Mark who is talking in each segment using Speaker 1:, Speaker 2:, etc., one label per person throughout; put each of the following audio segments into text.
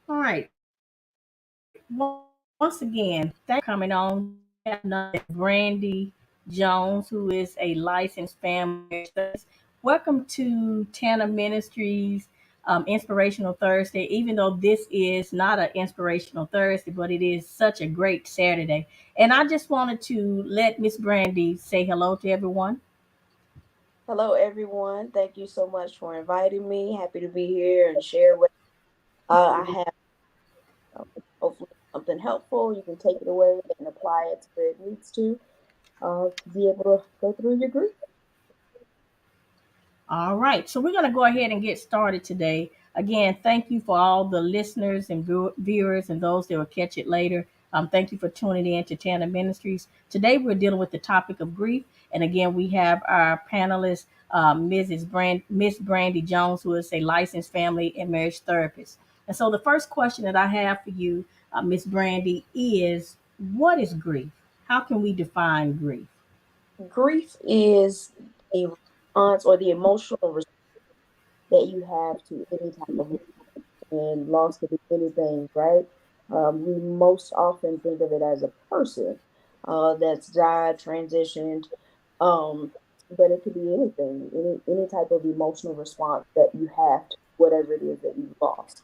Speaker 1: All right. Once again, thank you for coming on. We have another Brandie Jones, who is a licensed family therapist. Welcome to Tana Ministries Inspirational Thursday. Even though this is not an inspirational Thursday, but it is such a great Saturday. And I just wanted to let Miss Brandie say hello to everyone.
Speaker 2: Hello, everyone. Thank you so much for inviting me. Happy to be here and share what I have. Hopefully, something helpful. You can take it away and apply it to where it needs to be able to go through your grief.
Speaker 1: All right, so we're going to go ahead and get started today. Again, thank you for all the listeners and viewers and those that will catch it later. Thank you for tuning in to Tanner Ministries. Today, we're dealing with the topic of grief, and again, we have our panelist, Miss Brandie Jones, who is a licensed family and marriage therapist. And so, the first question that I have for you, Miss Brandie, is what is grief? How can we define grief?
Speaker 2: Grief is a response or the emotional response that you have to any type of loss, and loss could be anything, right? We most often think of it as a person that's died, transitioned, um, but it could be anything, any type of emotional response that you have to whatever it is that you've lost.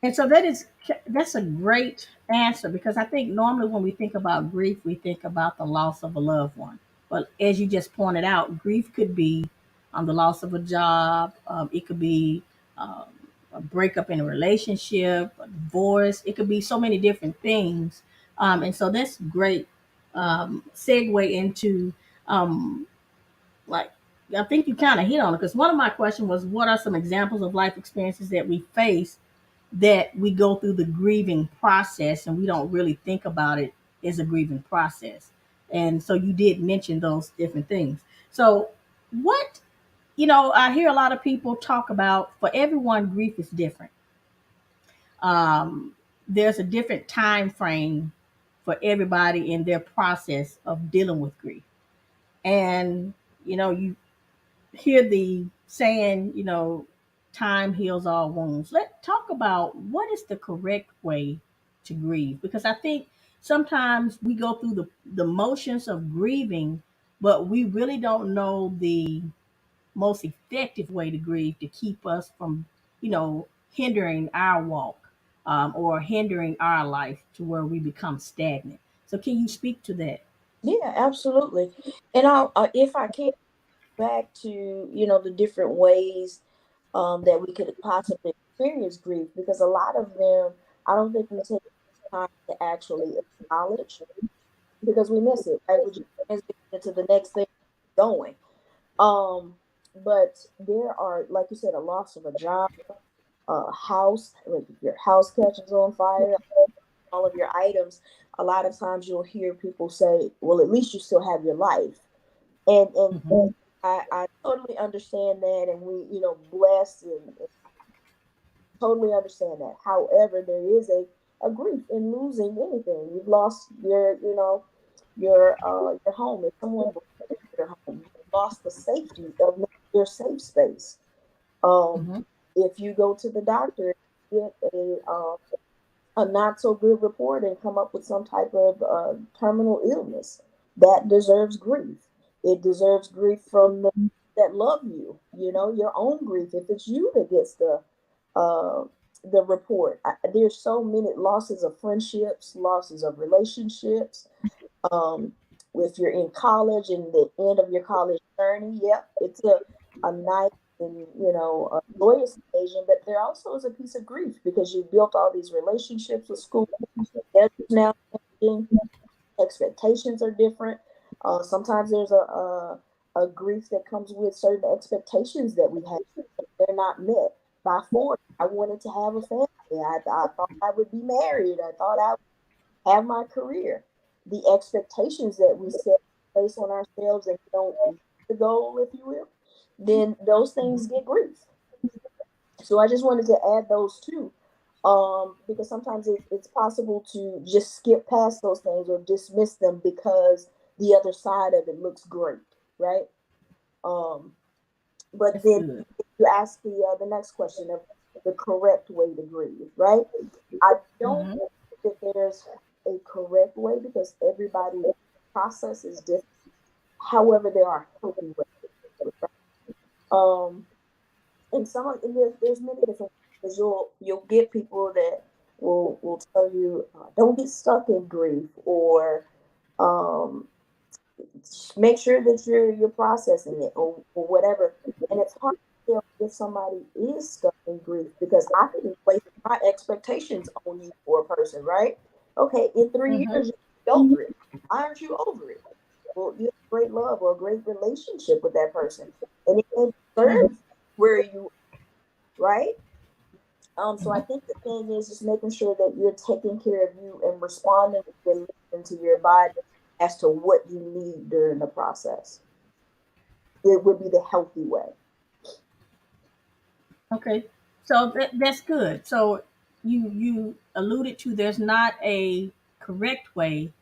Speaker 1: And so that's a great answer because I think normally when we think about grief, we think about the loss of a loved one. But as you just pointed out, grief could be the loss of a job. It could be um, a breakup in a relationship, a divorce. It could be so many different things. And so that's great segue into um, like I think you kind of hit on it because one of my questions was, what are some examples of life experiences that we face that we go through the grieving process and we don't really think about it as a grieving process. And so you did mention those different things. So what I hear a lot of people talk about, for everyone grief is different. There's a different time frame for everybody in their process of dealing with grief. And you hear the saying, time heals all wounds. Let's talk about what is the correct way to grieve, because I think sometimes we go through the motions of grieving, but we really don't know the most effective way to grieve to keep us from, hindering our walk, or hindering our life to where we become stagnant. So, can you speak to that?
Speaker 2: Yeah, absolutely. And if I can, back to the different ways that we could possibly experience grief, because a lot of them, I don't think we take time to actually acknowledge because we miss it, right? We just transition into the next thing going. Um, but there are, like you said, a loss of a job, a house, like if your house catches on fire, all of your items. A lot of times you'll hear people say, "Well, at least you still have your life," and
Speaker 1: Mm-hmm.
Speaker 2: I totally understand that, and we blessed and totally understand that. However, there is a grief in losing anything. You've lost your home. If someone broke into your home, you lost the safety of your safe space. Um,
Speaker 1: Mm-hmm.
Speaker 2: if you go to the doctor, get a not so good report and come up with some type of terminal illness, that deserves grief. It deserves grief from the that love you. Your own grief. If it's you that gets uh, the report, there's so many losses of friendships, losses of relationships. Um, if you're in college and the end of your college journey, yep, it's a nice and a joyous occasion, but there also is a piece of grief because you built all these relationships with school. They're now changing. Expectations are different. Sometimes there's a grief that comes with certain expectations that we have. They're not met. By 40, I wanted to have a family. I thought I would be married. I thought I have my career. The expectations that we set place on ourselves and don't meet the goal, if you will, then those things get grief. So I just wanted to add those two, because sometimes it's possible to just skip past those things or dismiss them because the other side of it looks great, right? Um, but
Speaker 1: That's
Speaker 2: then
Speaker 1: good.
Speaker 2: you ask the next question of the correct way to grieve, right? I don't
Speaker 1: Mm-hmm.
Speaker 2: think that there's a correct way because everybody's process is different. However, there are healthy ways to do it, right? And and there's many different because you'll get people that will tell you don't get stuck in grief or um, make sure that you're processing it or whatever. And it's hard to tell if somebody is stuck in grief because I can place my expectations on you for a person, right? Okay, in 3 years you'll be over it. Why aren't you over it? Well, you have great love or a great relationship with that person, and it may serve
Speaker 1: Mm-hmm.
Speaker 2: where you right. So I
Speaker 1: Mm-hmm.
Speaker 2: think the thing is just making sure that you're taking care of you and responding and listening to your body as to what you need during the process. It would be the healthy way.
Speaker 1: Okay, so that's good. So you alluded to there's not a correct way,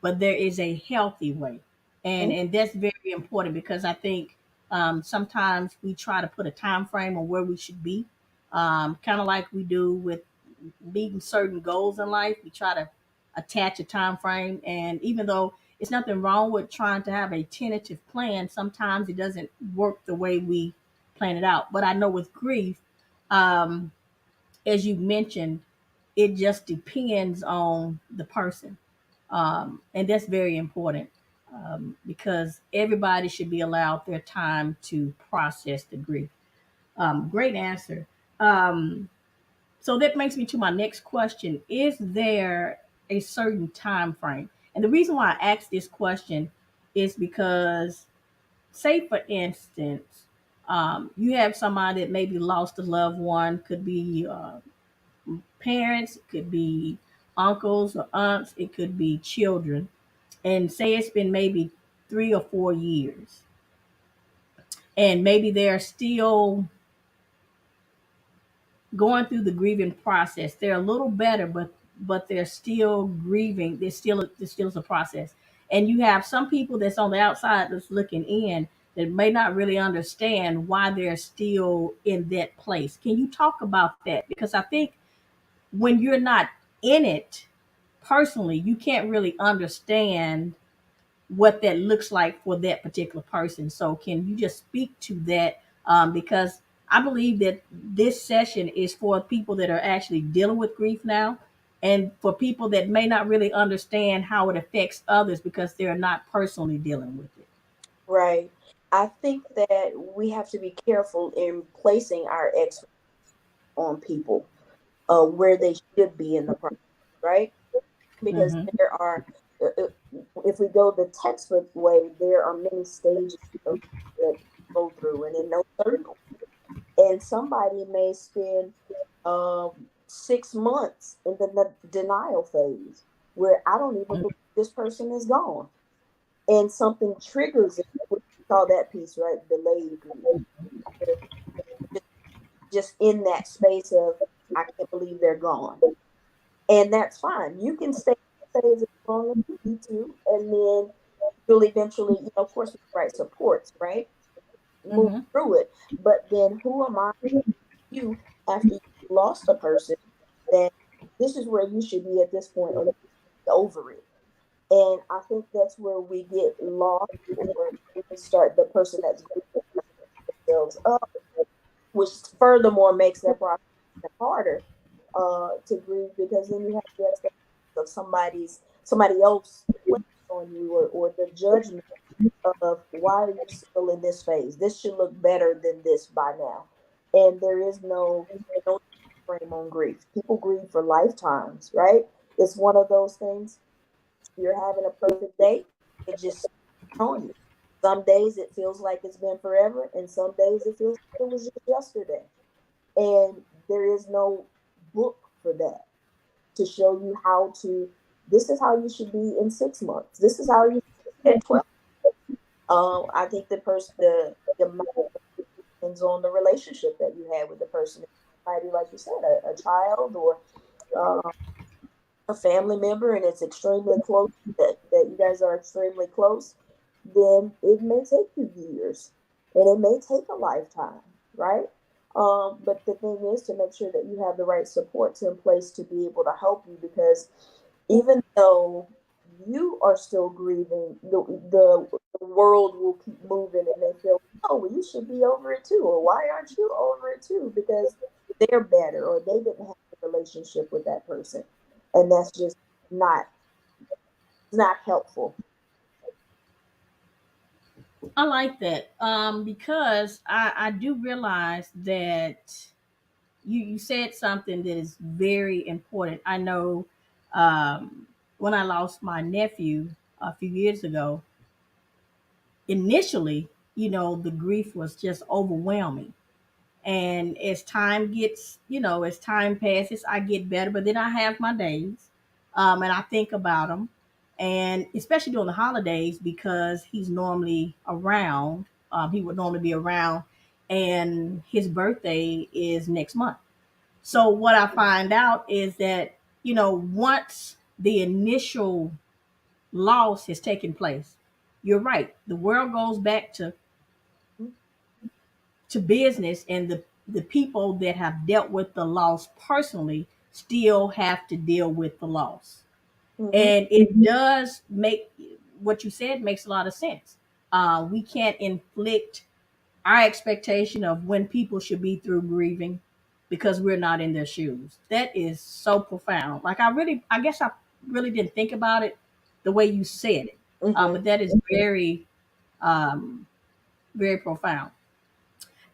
Speaker 1: but there is a healthy way, and that's very important because I think sometimes we try to put a time frame on where we should be, kind of like we do with meeting certain goals in life. We try to attach a time frame, and even though it's nothing wrong with trying to have a tentative plan, sometimes it doesn't work the way we plan it out. But I know with grief, um, as you mentioned, it just depends on the person, and that's very important because everybody should be allowed their time to process the grief. Great answer. Um, so that makes me to my next question. Is there a certain time frame? And the reason why I ask this question is because, say, for instance, you have somebody that maybe lost a loved one, could be parents, it could be uncles or aunts, it could be children, and say it's been maybe 3 or 4 years, and maybe they're still going through the grieving process. They're a little better, but they're still grieving. There's still a process. And you have some people that's on the outside that's looking in that may not really understand why they're still in that place. Can you talk about that? Because I think when you're not in it personally, you can't really understand what that looks like for that particular person. So, can you just speak to that? Because I believe that this session is for people that are actually dealing with grief now, and for people that may not really understand how it affects others because they're not personally dealing with it.
Speaker 2: Right. I think that we have to be careful in placing our expectations on people where they should be in the process, right? Because
Speaker 1: Mm-hmm.
Speaker 2: there are, if we go the textbook way, there are many stages of that go through, and in no certain and somebody may spend 6 months in the denial phase where I don't even believe this person is gone, and something triggers it. We call that piece right delayed grief. They're just, just in that space of I can't believe they're gone, and that's fine. You can stay in that phase as long as you need to, and then you'll eventually, of course, we write supports, right? Move
Speaker 1: Mm-hmm.
Speaker 2: through it. But then who am I you after you lost a person that this is where you should be at this point and over it. And I think that's where we get lost or we start the person that's grieving themselves up, which furthermore makes that process harder to grieve because then you have the expectations of somebody else on you or the judgment of why are you still in this phase? This should look better than this by now. And there is no frame on grief. People grieve for lifetimes, right? It's one of those things. You're having a perfect day, it just on you. Some days it feels like it's been forever, and some days it feels like it was just yesterday. And there is no book for that to show you how to. This is how you should be in 6 months. This is how you should be at 12. I think the amount depends on the relationship that you had with the person. Maybe, like you said, a child or uh, a family member, and it's extremely close. That you guys are extremely close. Then it may take you years, and it may take a lifetime, right? But the thing is to make sure that you have the right supports in place to be able to help you, because even though you are still grieving, the world will keep moving and they feel, oh, well, you should be over it too, or why aren't you over it too? Because they're better or they didn't have a relationship with that person. And that's just not not helpful.
Speaker 1: I like that because I do realize that you said something that is very important. I know when I lost my nephew a few years ago, initially, the grief was just overwhelming. And as time gets, as time passes, I get better. But then I have my days, and I think about him, and especially during the holidays because he's normally around. He would normally be around, and his birthday is next month. So what I find out is that once the initial loss has taken place, you're right. The world goes back to business, and the people that have dealt with the loss personally still have to deal with the loss.
Speaker 2: Mm-hmm.
Speaker 1: And it does make what you said makes a lot of sense. We can't inflict our expectation of when people should be through grieving because we're not in their shoes. That is so profound. Like I guess I really didn't think about it the way you said it.
Speaker 2: Mm-hmm.
Speaker 1: But that is very um, very profound.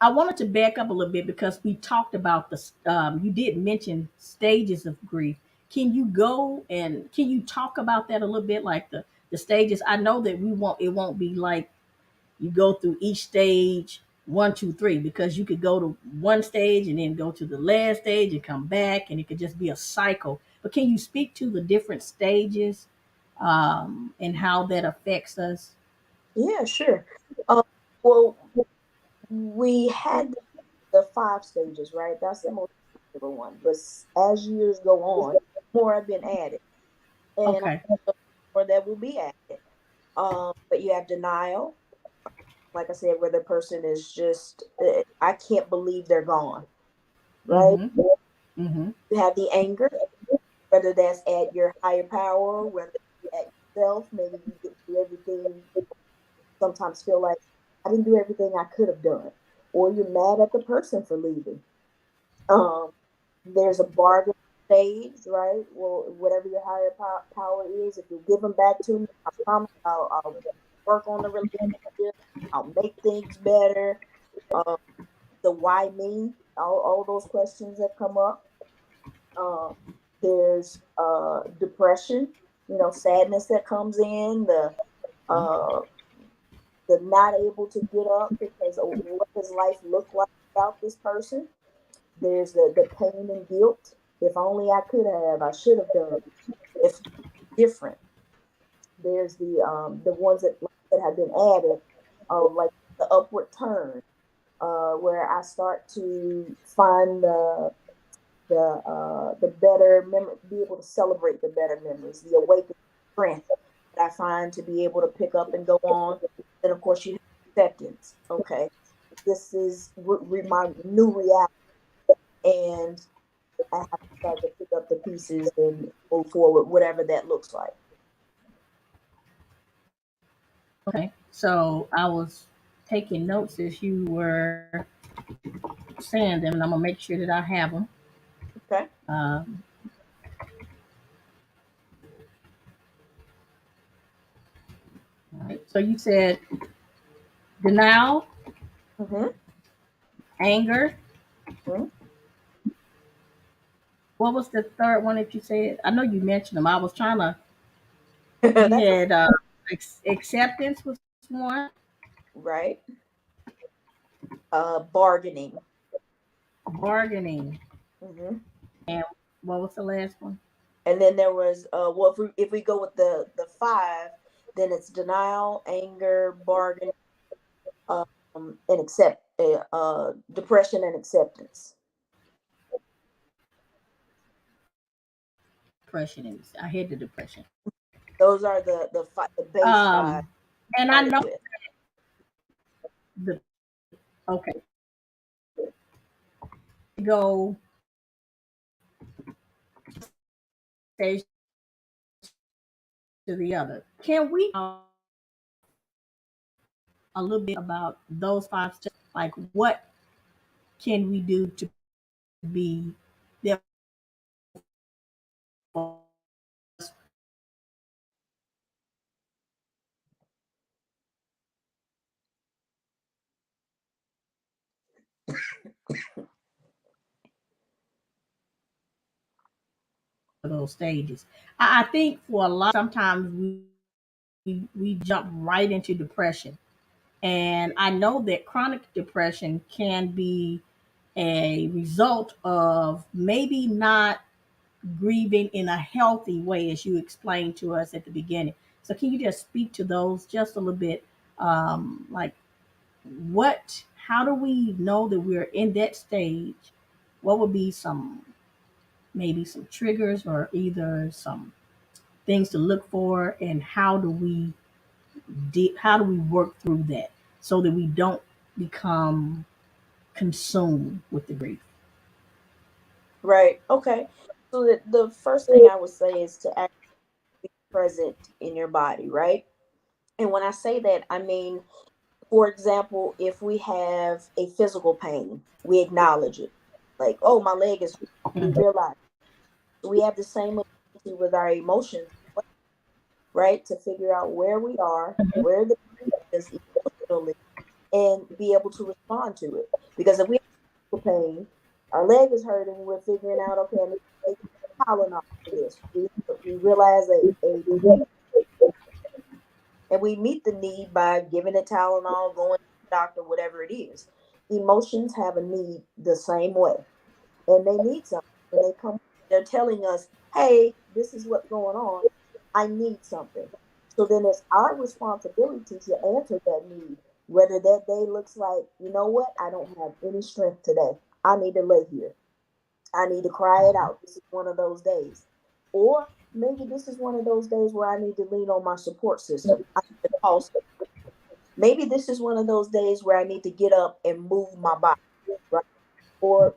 Speaker 1: I wanted to back up a little bit because we talked about the. You did mention stages of grief. Can you talk about that a little bit, like the stages? I know that it won't be like you go through each stage one, two, three, because you could go to one stage and then go to the last stage and come back, and it could just be a cycle. But can you speak to the different stages and how that affects us?
Speaker 2: Yeah, sure. Um, well, we had the five stages, right? That's the most popular one. But as years go on, more have been added, and
Speaker 1: Okay.
Speaker 2: more that will be added. But you have denial, like I said, where the person is just, I can't believe they're gone, right?
Speaker 1: Mm-hmm. Mm-hmm.
Speaker 2: You have the anger, whether that's at your higher power, whether it's at yourself, maybe you didn't do everything. Sometimes feel like I didn't do everything I could have done, or you're mad at the person for leaving. Um, there's a bargain stage, right? Well, whatever your higher power is, if you give them back to me, I promise I'll work on the relationship. I'll make things better. Um, the why me, all those questions that come up. Um, there's depression, sadness that comes in, uh, the not able to get up because of what does life look like without this person. There's the pain and guilt. If only I could have, I should have done. If different, there's the ones that have been added, like the upward turn, where I start to find the better memory, be able to celebrate the better memories, the awakened strength that I find to be able to pick up and go on. Then of course you have acceptance. Okay, this is my new reality, and I have to start to pick up the pieces and move forward, whatever that looks like.
Speaker 1: Okay. So I was taking notes as you were saying them, and I'm gonna make sure that I have them.
Speaker 2: Okay.
Speaker 1: Um, all right. So you said denial,
Speaker 2: Mm-hmm.
Speaker 1: anger.
Speaker 2: Mm-hmm.
Speaker 1: What was the third one that you said? I know you mentioned them. I was trying to. You
Speaker 2: That's
Speaker 1: had acceptance was one.
Speaker 2: right. Bargaining.
Speaker 1: Bargaining,
Speaker 2: Mm-hmm.
Speaker 1: and what was the last one?
Speaker 2: And then there was well, if we go with the five, then it's denial, anger, bargaining, and depression and acceptance.
Speaker 1: Depression. I had the depression.
Speaker 2: Those are the base five.
Speaker 1: Um, and I
Speaker 2: Started
Speaker 1: know
Speaker 2: with.
Speaker 1: the okay. go stage to the other. Can we a little bit about those 5 steps? Like, what can we do to be there for those stages? I think for a lot, sometimes we jump right into depression, and I know that chronic depression can be a result of maybe not grieving in a healthy way, as you explained to us at the beginning. So, can you just speak to those just a little bit? Like, how do we know that we're in that stage? What would be maybe some triggers or either some things to look for, and how do we work through that so that we don't become consumed with the grief?
Speaker 2: Right. Okay. So the first thing I would say is to actually be present in your body, right? And when I say that, I mean, for example, if we have a physical pain, we acknowledge it. Like, oh, my leg is, we
Speaker 1: Mhm.
Speaker 2: realize. We have the same ability with our emotions, right? To figure out where we are, where the pain is emotionally, and be able to respond to it. Because if we have pain, our leg is hurting, we're figuring out, okay, I need to take Tylenol for this. We realize a pain, and we meet the need by giving it Tylenol, going to the doctor, whatever it is. Emotions have a need the same way, and they need something. When they come, they're telling us, hey, this is what's going on. I need something. So then it's our responsibility to answer that need. Whether that day looks like, you know what, I don't have any strength today. I need to lay here. I need to cry it out. This is one of those days. Or maybe this is one of those days where I need to lean on my support system. I need to call. Maybe this is one of those days where I need to get up and move my body, right? Or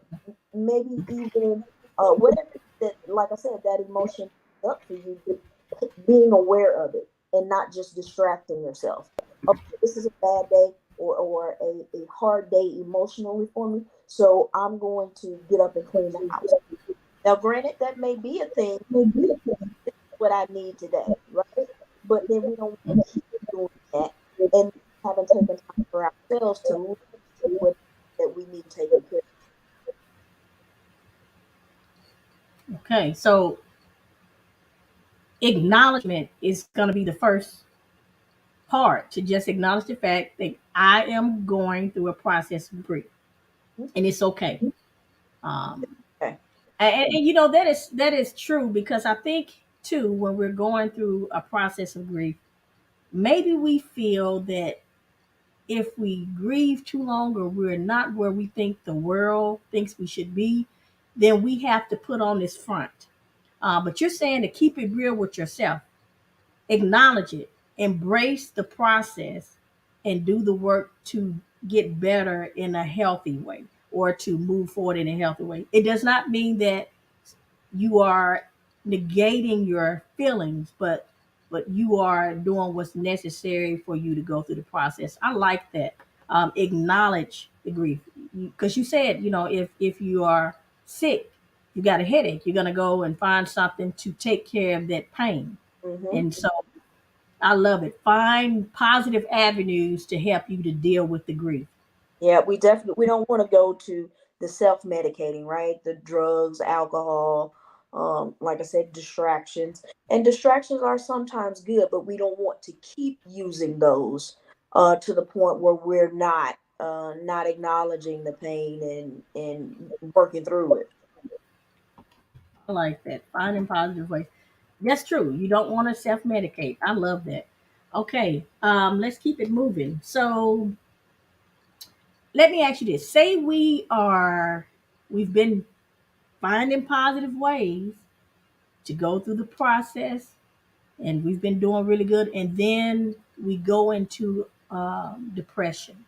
Speaker 2: maybe even whatever that, like I said, that emotion is up for you, being aware of it and not just distracting yourself. Okay, this is a bad day or a hard day emotionally for me, so I'm going to get up and clean the house. Now, granted, that may be a thing, this is what I need today, right? But then we don't want to keep doing that and haven't taken time for ourselves to look at what that we need taken care
Speaker 1: Okay, so acknowledgement is going to be the first part, to just acknowledge the fact that I am going through a process of grief,
Speaker 2: of.
Speaker 1: and it's okay. Um,
Speaker 2: Okay.
Speaker 1: and that is true, because I think too, when we're going through a process of grief, maybe we feel that if we grieve too long, or we're not where we think the world thinks we should be, then we have to put on this front. But you're saying to keep it real with yourself, acknowledge it, embrace the process, and do the work to get better in a healthy way, or to move forward in a healthy way. It does not mean that you are negating your feelings, but you are doing what's necessary for you to go through the process. I like that. Acknowledge the grief, because you said, if you are sick, you got a headache, you're gonna go and find something to take care of that pain.
Speaker 2: Mm-hmm.
Speaker 1: And so I love it. Find positive avenues to help you to deal with the grief.
Speaker 2: Yeah, we don't want to go to the self medicating, right? The drugs, alcohol, like I said, distractions. And distractions are sometimes good, but we don't want to keep using those to the point where we're not acknowledging the pain and working through it.
Speaker 1: I like that. Finding positive ways. That's true. You don't want to self medicate. I love that. Okay, let's keep it moving. So let me ask you this. Say we've been finding positive ways to go through the process, and we've been doing really good, and then we go into depression.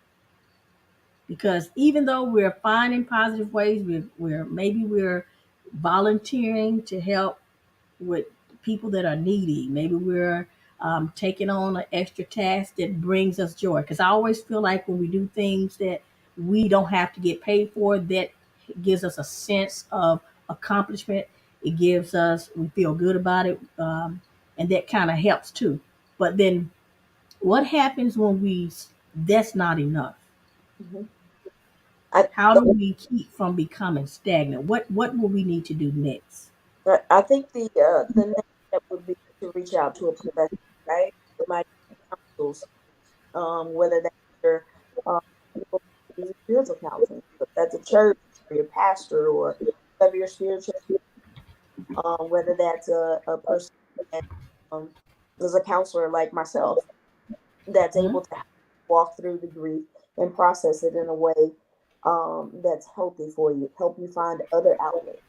Speaker 1: because even though we're finding positive ways, we're volunteering to help with people that are needy. Maybe we're taking on an extra task that brings us joy. Because I always feel like when we do things that we don't have to get paid for, that gives us a sense of accomplishment. It gives us, we feel good about it. And that kind of helps too. But then what happens when that's not enough?
Speaker 2: Mhm. I
Speaker 1: How do we keep from becoming stagnant? What will we need to do next?
Speaker 2: I think the next step would be to reach out to a professional, right? Somebody counsels, whether that's your um, people using spiritual counseling, if that's a church or your pastor or whatever your spiritual, whether that's a person that is a counselor like myself that's
Speaker 1: Mhm.
Speaker 2: able to walk through the grief and process it in a way that's healthy for you, help you find other outlets.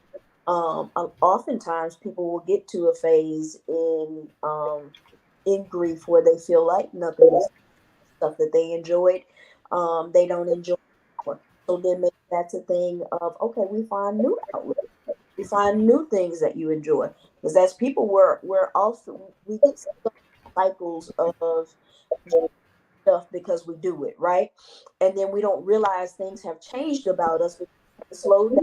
Speaker 2: Oftentimes people will get to a phase in grief where they feel like nothing is stuff that they enjoyed, they don't enjoy anymore. So then maybe that's a thing of okay, we find new outlets, we find new things that you enjoy, because as people we're also we get stuck in cycles of stuff because we do it right, and then we don't realize things have changed about us because we slow down,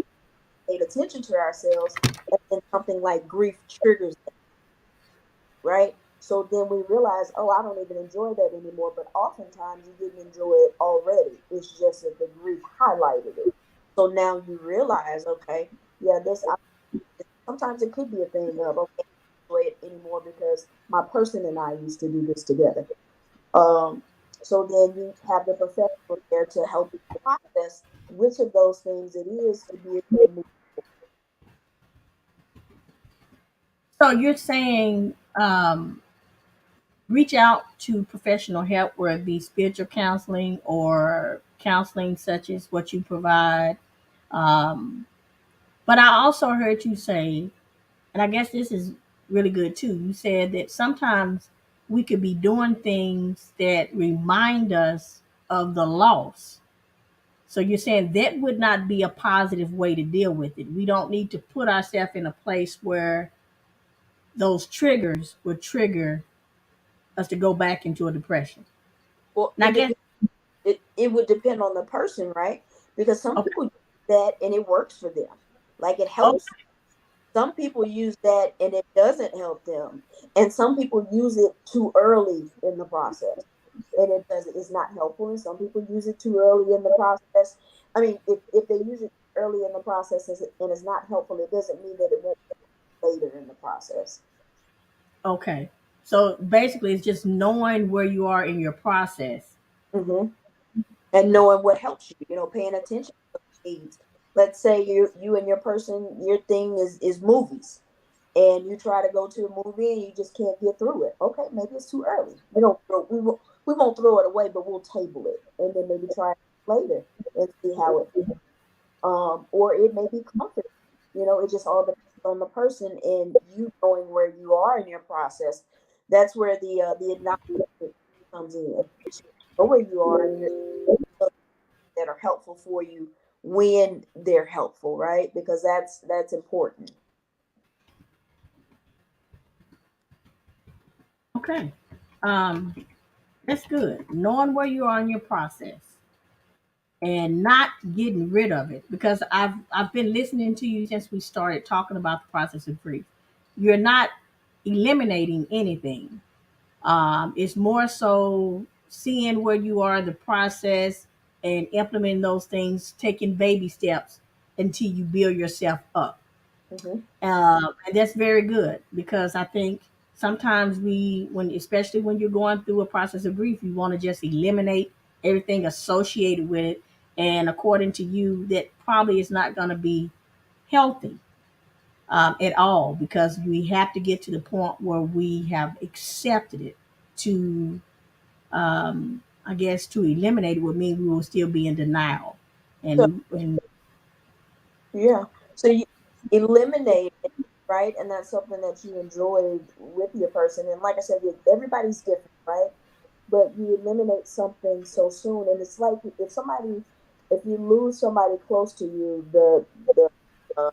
Speaker 2: paid attention to ourselves, and then something like grief triggers that, right? So then we realize, oh, I don't even enjoy that anymore. But oftentimes you didn't enjoy it already. It's just that the grief highlighted it. So now you realize, okay, yeah, sometimes it could be a thing of okay, I don't enjoy it anymore because my person and I used to do this together. Um, so then you have the professional there to help you process which of those things it is to be able to move.
Speaker 1: So you're saying reach out to professional help, whether it be spiritual counseling or counseling such as what you provide. Um, but I also heard you say, and I guess this is really good too. You said that sometimes we could be doing things that remind us of the loss. So you're saying that would not be a positive way to deal with it. We don't need to put ourselves in a place where those triggers would trigger us to go back into a depression.
Speaker 2: Well,
Speaker 1: And I guess
Speaker 2: it would depend on the person, right? Because some
Speaker 1: okay,
Speaker 2: people use that and it works for them, like it helps.
Speaker 1: okay,
Speaker 2: Some people use that and it doesn't help them, and some people use it too early in the process, and it's not helpful. And some people use it too early in the process. I mean, if they use it early in the process and it's not helpful, it doesn't mean that it won't be later in the process.
Speaker 1: okay. So basically, it's just knowing where you are in your process.
Speaker 2: Hmm. And knowing what helps you, paying attention to those needs. Let's say you and your person, your thing is movies, and you try to go to a movie and you just can't get through it. Okay, maybe it's too early. We won't throw it away, but we'll table it and then maybe try it later and see how it. Or it may be comforting. It just all depends on the person and you knowing where you are in your process. That's where the acknowledgement comes in. Know where you are and that are helpful for you when they're helpful, right? Because that's important.
Speaker 1: Okay, um, that's good. Knowing where you are in your process and not getting rid of it, because I've been listening to you since we started talking about the process of grief. You're not eliminating anything. It's more so seeing where you are in the process and implementing those things, taking baby steps until you build yourself up.
Speaker 2: Hmm.
Speaker 1: And that's very good because I think sometimes especially when you're going through a process of grief, you want to just eliminate everything associated with it. And according to you, that probably is not going to be healthy at all because we have to get to the point where we have accepted it to, I guess, to eliminate it would mean we will still be in denial.
Speaker 2: So
Speaker 1: And
Speaker 2: yeah, so you eliminate it, right? And that's something that you enjoyed with your person. And like I said, everybody's different, right? But you eliminate something so soon, and it's like if somebody if you lose somebody close to you, the uh,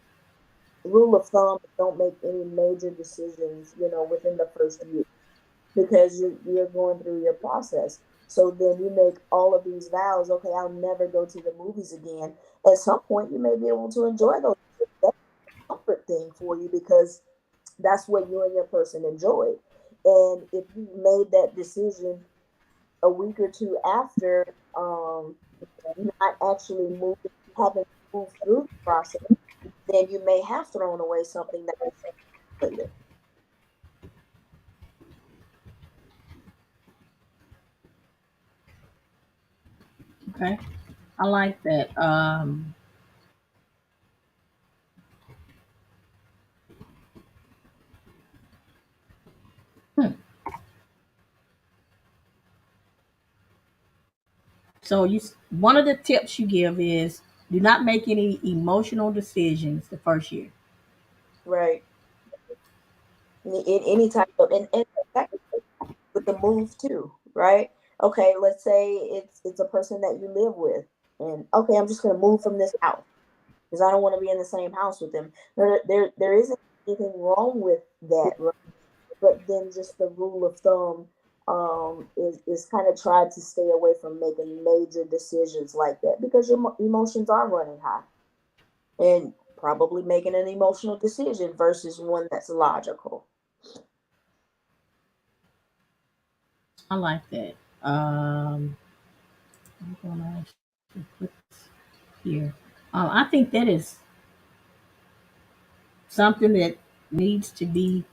Speaker 2: rule of thumb is don't make any major decisions, within the first year, because you're going through your process. So then you make all of these vows. Okay, I'll never go to the movies again. At some point, you may be able to enjoy those. That's a comfort thing for you because that's what you and your person enjoyed. And if you made that decision a week or two after, not actually moving, having moved through the process, then you may have thrown away something that later.
Speaker 1: Okay, I like that. Hmm. So one of the tips you give is do not make any emotional decisions the first year.
Speaker 2: Right. In any type of, and that with the move too, right? Okay, let's say it's a person that you live with, and okay, I'm just gonna move from this house because I don't want to be in the same house with them. There isn't anything wrong with that, right? But then just the rule of thumb is kind of try to stay away from making major decisions like that because your emotions are running high and probably making an emotional decision versus one that's logical.
Speaker 1: I like that. I'm gonna actually put this here. I think that is something that needs to be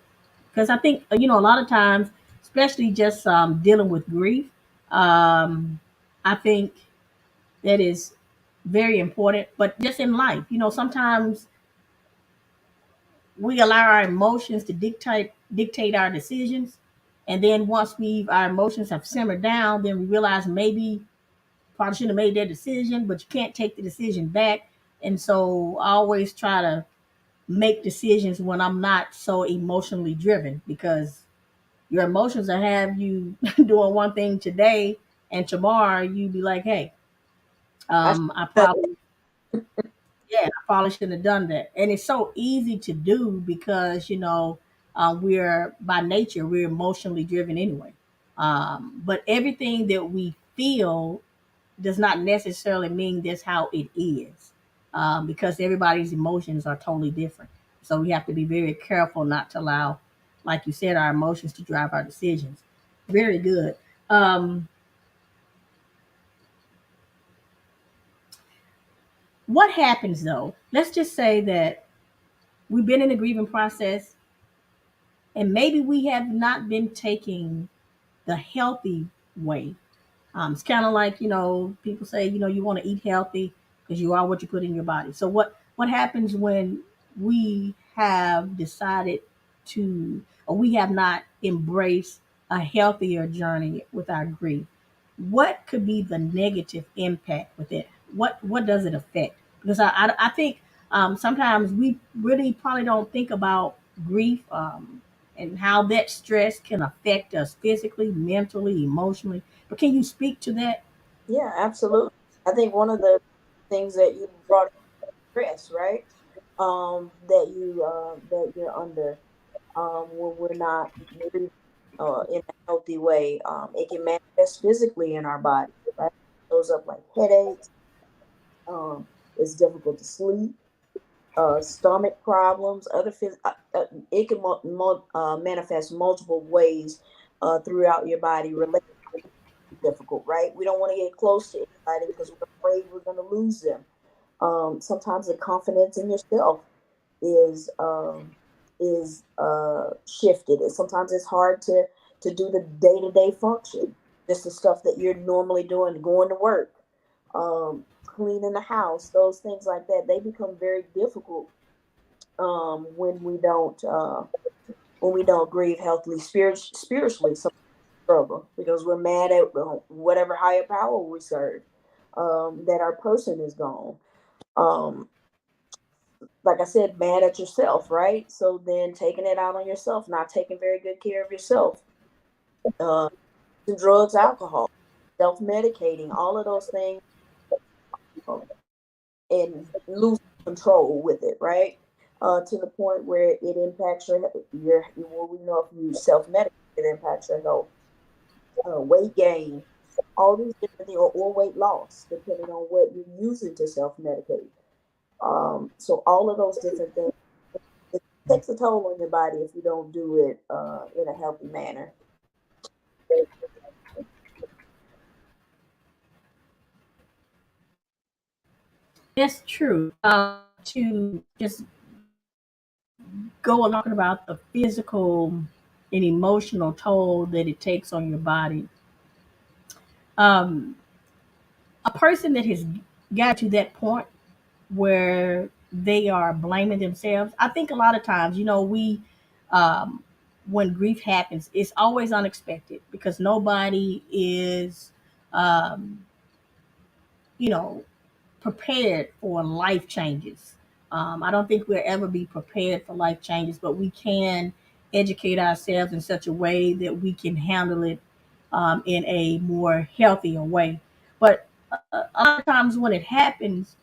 Speaker 1: because I think a lot of times, especially just dealing with grief, I think that is very important. But just in life, sometimes we allow our emotions to dictate our decisions, and then once our emotions have simmered down, then we realize maybe probably shouldn't have made that decision, but you can't take the decision back. And so I always try to make decisions when I'm not so emotionally driven because your emotions will have you doing one thing today, and tomorrow you be like, hey,
Speaker 2: I
Speaker 1: I
Speaker 2: should,
Speaker 1: probably yeah, I probably shouldn't have done that. And it's so easy to do because we're by nature we're emotionally driven anyway. But everything that we feel does not necessarily mean that's how it is, because everybody's emotions are totally different. So we have to be very careful not to allow, like you said, our emotions to drive our decisions. Very good. Um, what happens though? Let's just say that we've been in the grieving process and maybe we have not been taking the healthy way. It's kind of like people say you want to eat healthy because you are what you put in your body. So what happens when we have decided to, or we have not embraced a healthier journey with our grief? What could be the negative impact with it? What does it affect? Because I think sometimes we really probably don't think about grief, and how that stress can affect us physically, mentally, emotionally. But can you speak to that?
Speaker 2: yeah, absolutely. I think one of the things that you brought up, stress, right? That you're under when we're not breathing in a healthy way. It can manifest physically in our body, right? Shows up like headaches. It's difficult to sleep. Stomach problems. It can manifest multiple ways throughout your body. Difficult, right? We don't want to get close to anybody because we're afraid we're going to lose them. Sometimes the confidence in yourself is shifted. Sometimes it's hard to do the day to day function, just the stuff that you're normally doing, going to work, cleaning the house, those things like that. They become very difficult when we don't grieve healthily, spiritually. Some struggle because we're mad at whatever higher power we serve. That our person is gone. Um, like I said, mad at yourself, right? So then taking it out on yourself, not taking very good care of yourself, uh, drugs, alcohol, self medicating, all of those things um, and lose control with it, right? To the point where it impacts your well, we know if you self medicate, it impacts your health, weight gain, all these different things, or weight loss, depending on what you're using to self medicate. So all of those different things, it takes a toll on your body if you don't do it in a healthy manner.
Speaker 1: That's true. To just go along talking about the physical and emotional toll that it takes on your body. Um, a person that has got to that point where they are blaming themselves. I think a lot of times, um, when grief happens, it's always unexpected because nobody is, um, you know, prepared for life changes. I don't think we'll ever be prepared for life changes, but we can educate ourselves in such a way that we can handle it in a more healthier way. But a lot of times when it happens,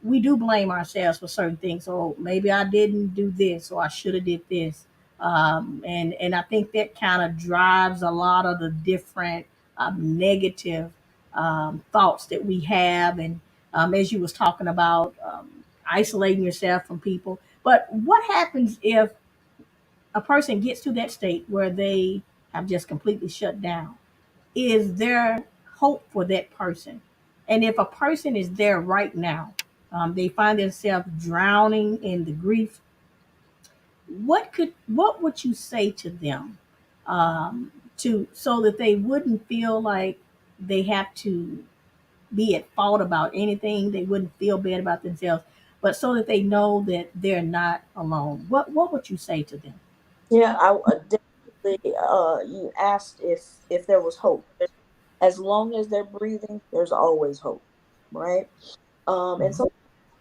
Speaker 1: we do blame ourselves for certain things. So maybe I didn't do this, or I should have did this. And I think that kind of drives a lot of the different negative thoughts that we have. And as you was talking about isolating yourself from people. But what happens if a person gets to that state where they have just completely shut down? Is there hope for that person? And if a person is there right now, they find themselves drowning in the grief, what would you say to them, to so that they wouldn't feel like they have to be at fault about anything, they wouldn't feel bad about themselves, but so that they know that they're not alone? What would you say to them?
Speaker 2: Yeah, definitely. You asked if there was hope. As long as they're breathing, there's always hope, right? And so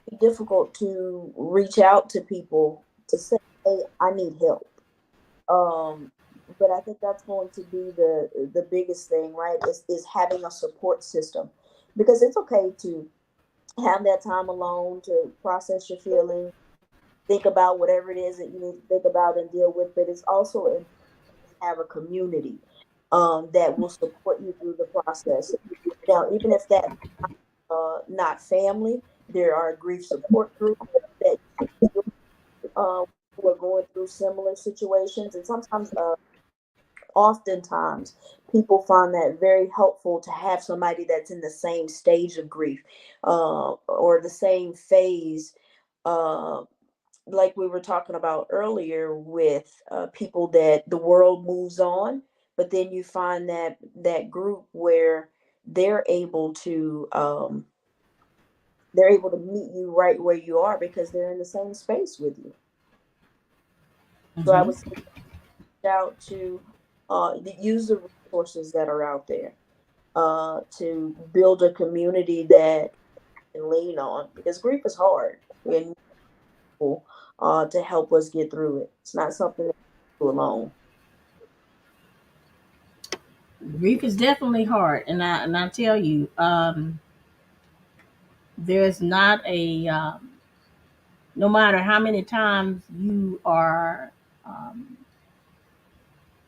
Speaker 2: it's difficult to reach out to people to say, "Hey, I need help." Um, but I think that's going to be the biggest thing, right? Is having a support system, because it's okay to have that time alone to process your feelings, think about whatever it is that you need to think about and deal with. But it's also important to have a community that will support you through the process. Now, even if that not family, there are grief support groups that who are going through similar situations, and sometimes oftentimes people find that very helpful to have somebody that's in the same stage of grief or the same phase, uh, like we were talking about earlier with people that the world moves on, but then you find that group where they're able to um, they're able to meet you right where you are because they're in the same space with you. So I
Speaker 1: Hmm.
Speaker 2: would say out to use the resources that are out there to build a community that can lean on, because grief is hard and people to help us get through it. It's not something that we do alone.
Speaker 1: Grief is definitely hard, and I tell you, there's not a no matter how many times you are um,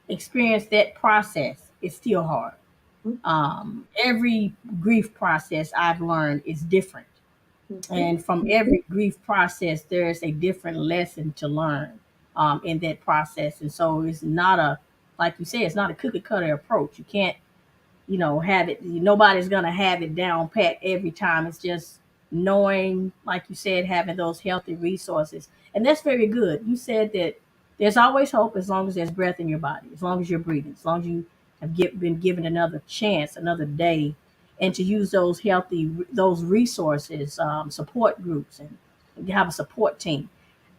Speaker 1: experience that process, it's still hard. Every grief process I've learned is different,
Speaker 2: Mm-hmm.
Speaker 1: and from every grief process, there's a different lesson to learn in that process. And so it's not a, like you say, it's not a cookie cutter approach. You can't, have it. Nobody's gonna have it down pat every time. It's just knowing, like you said, having those healthy resources, and that's very good. You said that there's always hope as long as there's breath in your body, as long as you're breathing, as long as you have been given another chance, another day, and to use those resources, support groups, and have a support team.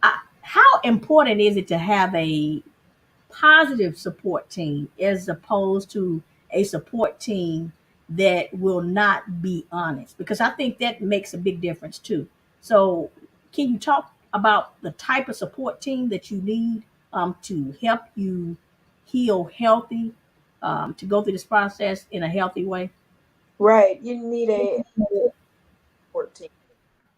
Speaker 1: How important is it to have a positive support team as opposed to a support team that will not be honest? Because I think that makes a big difference too. So can you talk about the type of support team that you need to help you heal healthy, to go through this process in a healthy way?
Speaker 2: Right. You need support team,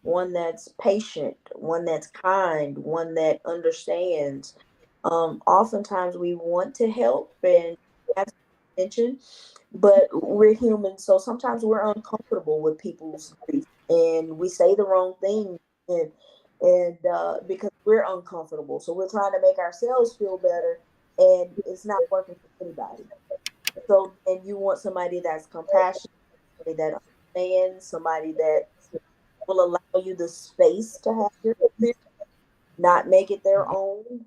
Speaker 2: one that's patient, one that's kind, one that understands. Oftentimes we want to help and have attention, but we're human, so sometimes we're uncomfortable with people's grief, and we say the wrong thing, and because we're uncomfortable, so we're trying to make ourselves feel better, and it's not working for anybody. So, and you want somebody that's compassionate, somebody that understands, somebody that will allow you the space to have your experience, not make it their own.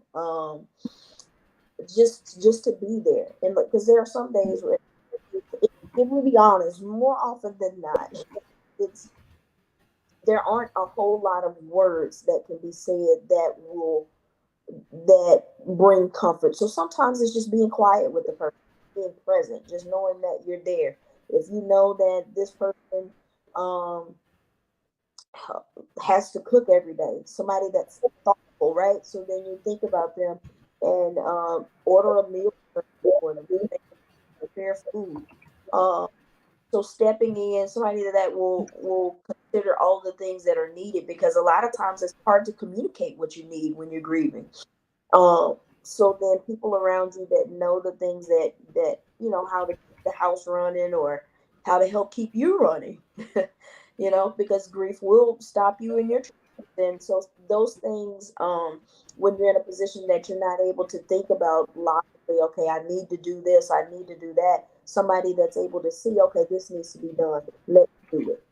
Speaker 2: Just to be there, and because there are some days where, if we be honest, more often than not, it's there aren't a whole lot of words that can be said that bring comfort. So sometimes it's just being quiet with the person, being present, just knowing that you're there. If you know that this person um has to cook every day, somebody that's thoughtful, right? So then you think about them and order a meal for them, prepare food. Um, so stepping in, somebody that will consider all the things that are needed, because a lot of times it's hard to communicate what you need when you're grieving. So then people around you that know the things that how to keep the house running, or how to help keep you running. Because grief will stop you in your tracks. And so those things, when you're in a position that you're not able to think about logically, okay, I need to do this, I need to do that. Somebody that's able to see, okay, this needs to be done. Let's do it.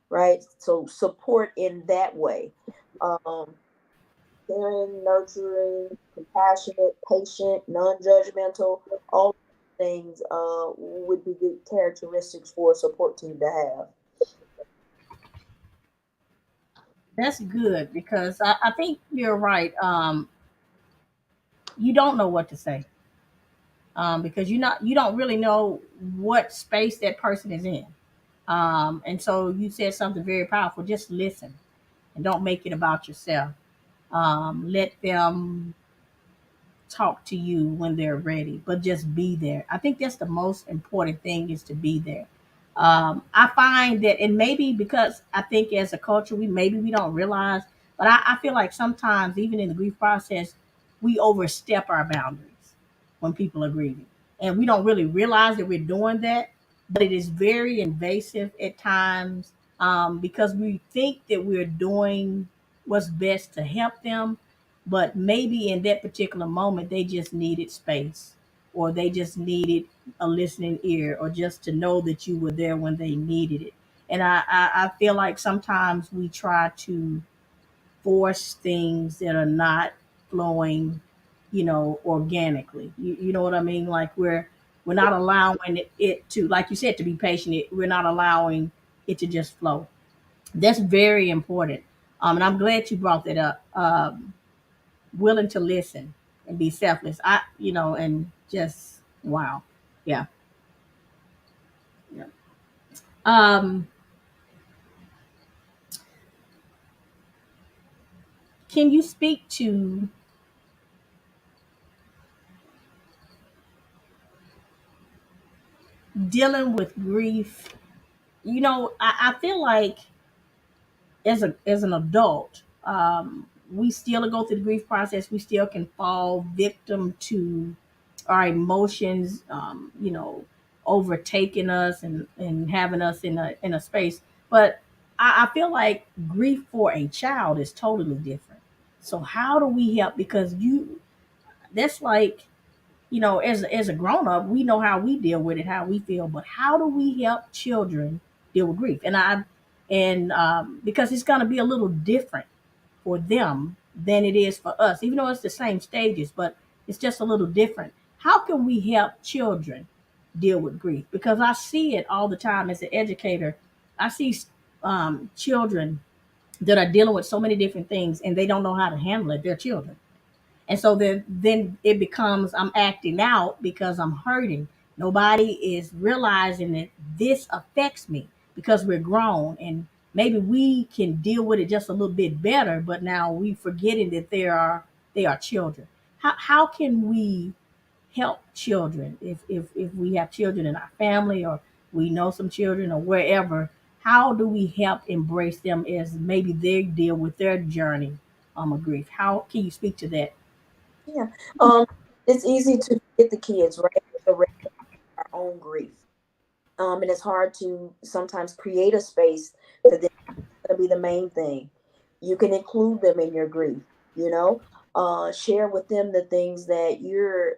Speaker 2: Right. So support in that way. Um, Caring, nurturing, compassionate, patient, non-judgmental, all things would be good characteristics for a support team to have.
Speaker 1: That's good because I think you're right. You don't know what to say because you don't really know what space that person is in. And so you said something very powerful. Just listen and don't make it about yourself. Let them talk to you when they're ready, but just be there. I think that's the most important thing is to be there. I find that, and maybe because I think as a culture, we don't realize, but I feel like sometimes even in the grief process, we overstep our boundaries when people are grieving, and we don't really realize that we're doing that. But it is very invasive at times because we think that we're doing what's best to help them, but maybe in that particular moment they just needed space, or they just needed a listening ear, or just to know that you were there when they needed it. And I feel like sometimes we try to force things that are not flowing, organically. You know what I mean? Like we're not allowing it to, like you said, to be patient. We're not allowing it to just flow. That's very important. And I'm glad you brought that up. Willing to listen and be selfless. And just wow. Yeah. Yeah. Um, can you speak to dealing with grief? I feel like as an adult, we still go through the grief process. We still can fall victim to our emotions, overtaking us and having us in a space. But I feel like grief for a child is totally different. So how do we help? Because that's like, as a grown up, we know how we deal with it, how we feel. But how do we help children deal with grief? Because it's going to be a little different for them than it is for us, even though it's the same stages, but it's just a little different. How can we help children deal with grief? Because I see it all the time as an educator. I see children that are dealing with so many different things and they don't know how to handle it. They're children. And so then it becomes I'm acting out because I'm hurting. Nobody is realizing that this affects me because we're grown and maybe we can deal with it just a little bit better, but now we forgetting that they are children. How can we help children if we have children in our family or we know some children or wherever? how do we help embrace them as maybe they deal with their journey of grief? How can you speak to that?
Speaker 2: Yeah. Um, it's easy to get the kids right around our own grief. And it's hard to sometimes create a space for them to be the main thing. You can include them in your grief, you know, share with them the things that you're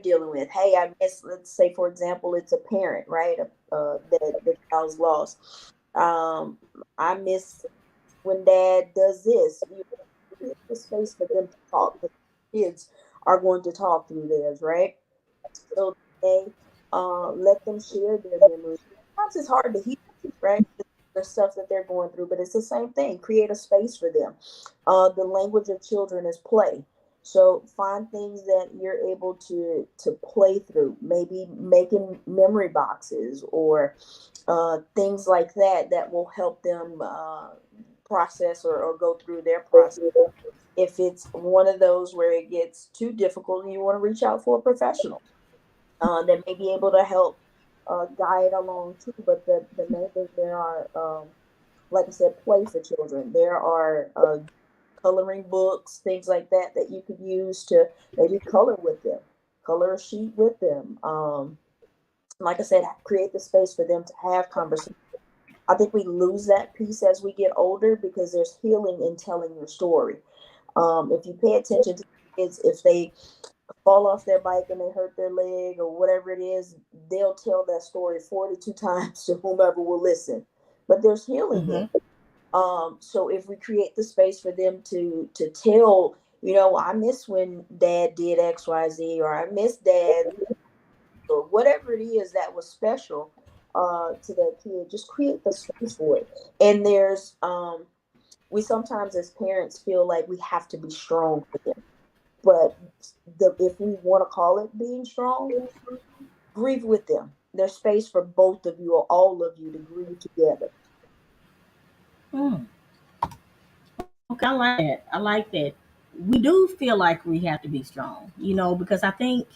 Speaker 2: dealing with. Hey, I miss, let's say, for example, it's a parent, right? That the child's lost. Um, I miss when dad does this. You create the space for them to talk. The kids are going to talk through theirs, right? So they let them share their memories. Sometimes it's hard to hear, right? The stuff that they're going through, but it's the same thing. Create a space for them. The language of children is play. So find things that you're able to play through. Maybe making memory boxes or things like that that will help them process or go through their process. If it's one of those where it gets too difficult, you want to reach out for a professional that may be able to help guide along too. But the main thing, there are, like I said, play for children. There are coloring books, things like that that you could use to maybe color with them, color a sheet with them. Like I said, create the space for them to have conversations. I think we lose that piece as we get older because there's healing in telling your story. If you pay attention to kids, if they fall off their bike and they hurt their leg or whatever it is, they'll tell that story 42 times to whomever will listen. But there's healing there.
Speaker 1: Mm-hmm.
Speaker 2: So if we create the space for them to tell, I miss when dad did XYZ, or I miss dad, or whatever it is that was special to that kid, just create the space for it. And there's we sometimes as parents feel like we have to be strong for them. But if we want to call it being strong, grieve with them. There's space for both of you or all of you to grieve together.
Speaker 1: Mm. Okay, I like that. I like that. We do feel like we have to be strong, because I think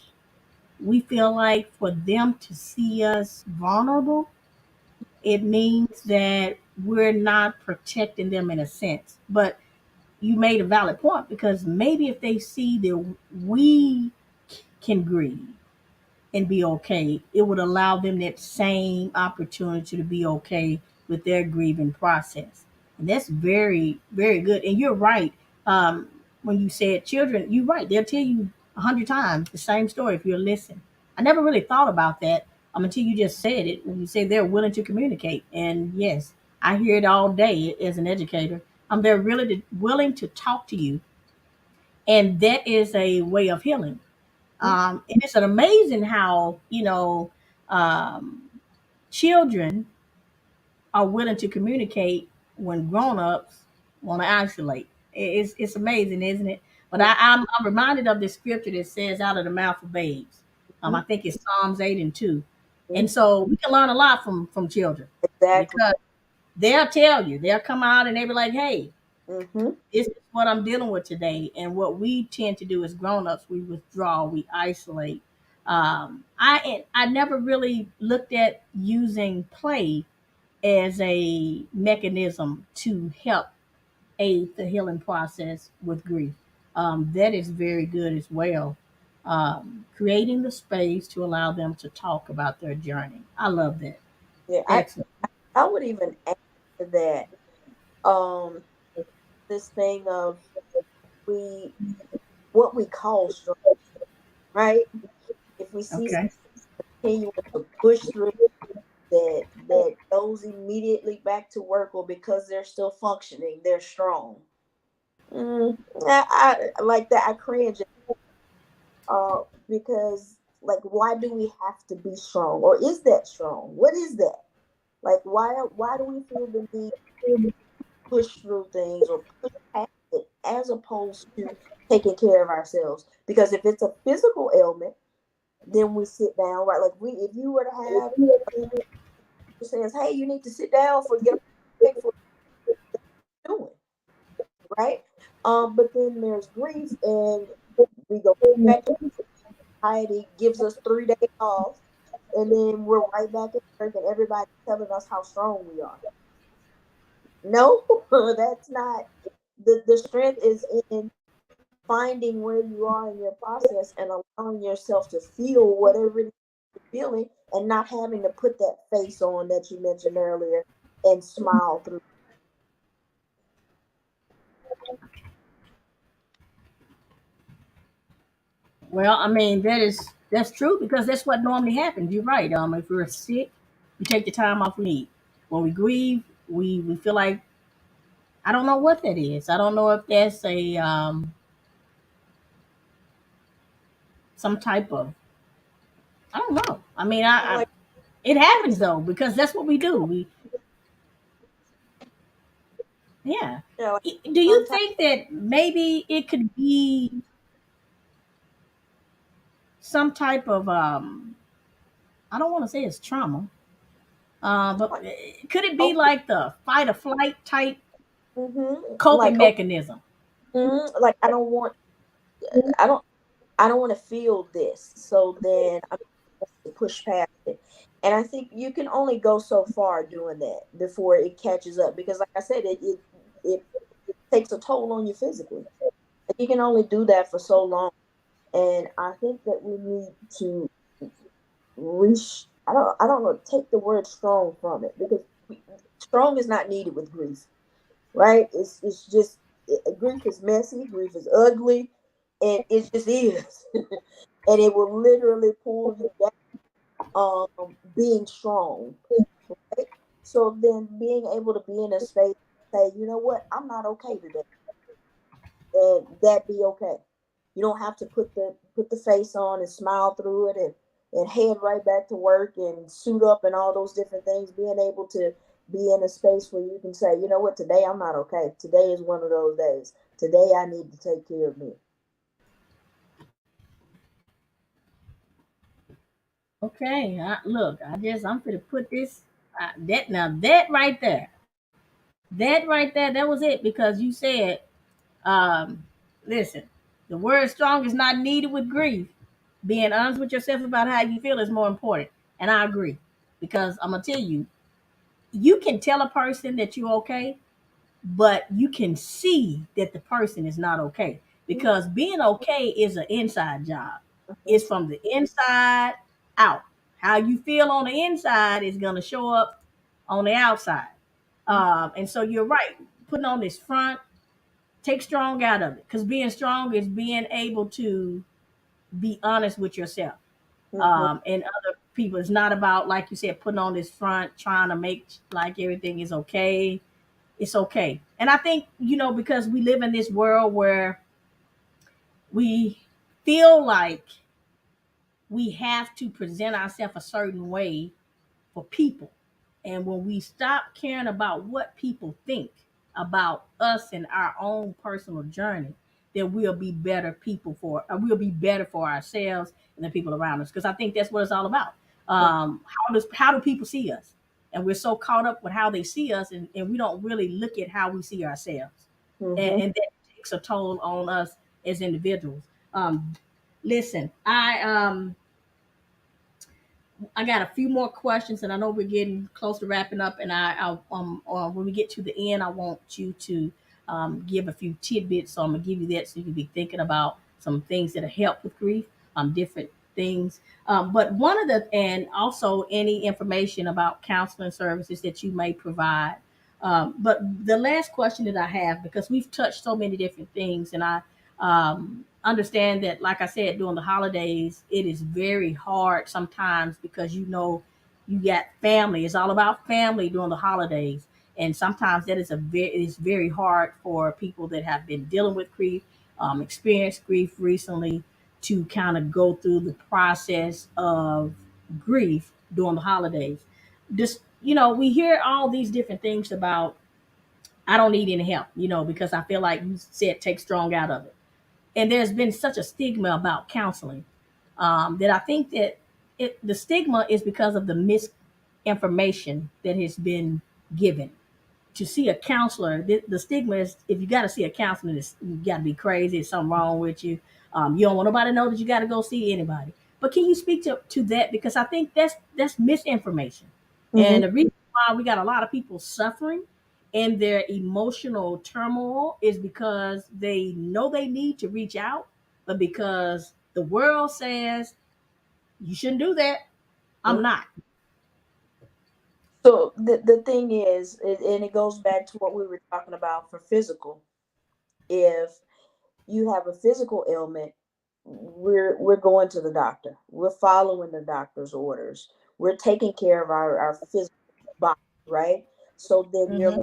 Speaker 1: we feel like for them to see us vulnerable, it means that we're not protecting them in a sense. But you made a valid point, because maybe if they see that we can grieve and be okay, it would allow them that same opportunity to be okay with their grieving process. And that's very, very good. And you're right. Um, when you said children, you're right. They'll tell you 100 times the same story if you're listening. I never really thought about that until you just said it. When you say they're willing to communicate, and yes, I hear it all day as an educator. They're really willing to talk to you, and that is a way of healing. And it's an amazing how um, children are willing to communicate when grown-ups want to isolate. It's amazing, isn't it? But I'm reminded of this scripture that says, "Out of the mouth of babes." I
Speaker 2: Mhm.
Speaker 1: think it's Psalms 8:2,
Speaker 2: Mhm.
Speaker 1: and so we can learn a lot from children,
Speaker 2: Exactly.
Speaker 1: because they'll tell you, they'll come out and they'll be like, "Hey,
Speaker 2: Hmm.
Speaker 1: this is what I'm dealing with today." And what we tend to do as grown-ups, we withdraw, we isolate. I never really looked at using play as a mechanism to help aid the healing process with grief. That is very good as well. Creating the space to allow them to talk about their journey. I love that.
Speaker 2: Yeah,
Speaker 1: Excellent.
Speaker 2: I would even add to that um, this thing of we what we call strong, right? If we see
Speaker 1: Okay.
Speaker 2: continuing to push through, that goes immediately back to work, or because they're still functioning, they're strong. I like that. I cringe uh, because, like, why do we have to be strong, or is that strong? What is that? Like, why do we feel the need to push through things or push past it as opposed to taking care of ourselves? Because if it's a physical ailment, then we sit down, right? Like, we if you were to have who says, "Hey, you need to sit down for get up for doing," right? But then there's grief, and we go back to society gives us 3 days off, and then we're right back at work, and everybody's telling us how strong we are. No, that's not. The strength is in finding where you are in your process and allowing yourself to feel whatever it is you're feeling, and not having to put that face on that you mentioned earlier and smile through.
Speaker 1: Well, I mean that's true because that's what normally happens. You're right. If we're sick, we take the time off we need. When we grieve, we feel like I don't know what that is. I don't know if that's a some type of I don't know. I mean,
Speaker 2: Like,
Speaker 1: it happens though because that's what we do. We yeah.
Speaker 2: like
Speaker 1: Do you
Speaker 2: sometimes,
Speaker 1: think that maybe it could be some type of I don't want to say it's trauma, but
Speaker 2: like,
Speaker 1: could it be
Speaker 2: okay,
Speaker 1: like the fight or flight type
Speaker 2: like
Speaker 1: coping
Speaker 2: okay,
Speaker 1: mechanism?
Speaker 2: like I don't, I don't want to feel this, so then I'm going to push past it. And I think you can only go so far doing that before it catches up, because, like I said, it takes a toll on you physically. You can only do that for so long, and I think that we need to reach. I don't know. Take the word strong from it, because strong is not needed with grief, right? It's just grief is messy, grief is ugly, and it just is, and it will literally pull you down. Being strong, right? So then being able to be in a space, say, you know what, I'm not okay today, and that be okay. You don't have to put the face on and smile through it, and head right back to work and suit up and all those different things. Being able to be in a space where you can say, you know what, today I'm not okay. Today is one of those days. Today I need to take care of me.
Speaker 1: Okay, look, I'm gonna put this that now that right there, that was it because you said, um, listen, the word strong is not needed with grief. Being honest with yourself about how you feel is more important, and I agree because I'm gonna tell you, you can tell a person that you're okay, but you can see that the person is not okay because being okay is an inside job.
Speaker 2: Mhm.
Speaker 1: It's from the inside out. How you feel on the inside is going to show up on the outside. And so you're right. Putting on this front, take strong out of it because being strong is being able to be honest with yourself
Speaker 2: Mhm.
Speaker 1: and other people. It's not about, like you said, putting on this front, trying to make like everything is okay. It's okay. And I think, because we live in this world where we feel like we have to present ourselves a certain way for people. And when we stop caring about what people think about us and our own personal journey, then we'll be better people we'll be better for ourselves and the people around us. Because I think that's what it's all about. How do people see us? And we're so caught up with how they see us, and we don't really look at how we see ourselves. And,
Speaker 2: Mhm.
Speaker 1: and that takes a toll on us as individuals. Um, listen, I got a few more questions, and I know we're getting close to wrapping up. And when we get to the end, I want you to give a few tidbits. So I'm gonna give you that, so you can be thinking about some things that help with grief, different things. But one of the, and also any information about counseling services that you may provide. But the last question that I have, because we've touched so many different things, and I understand that, like I said, during the holidays, it is very hard sometimes because you got family. It's all about family during the holidays, and sometimes that is very hard for people that have been dealing with grief, experienced grief recently, to kind of go through the process of grief during the holidays. Just we hear all these different things about I don't need any help, because I feel like you said take strong out of it. And there's been such a stigma about counseling that I think that the stigma is because of the misinformation that has been given. To see a counselor, the stigma is if you got to see a counselor, you got to be crazy. There's something wrong with you. You don't want nobody to know that you got to go see anybody. But can you speak to that? Because I think that's misinformation.
Speaker 2: Mm-hmm.
Speaker 1: And the reason why we got a lot of people suffering in their emotional turmoil is because they know they need to reach out, but because the world says you shouldn't do that, I'm
Speaker 2: Mm-hmm.
Speaker 1: not.
Speaker 2: So the thing is, and it goes back to what we were talking about for physical. If you have a physical ailment, we're going to the doctor. We're following the doctor's orders. We're taking care of our physical body, right? So then your
Speaker 1: Mm-hmm.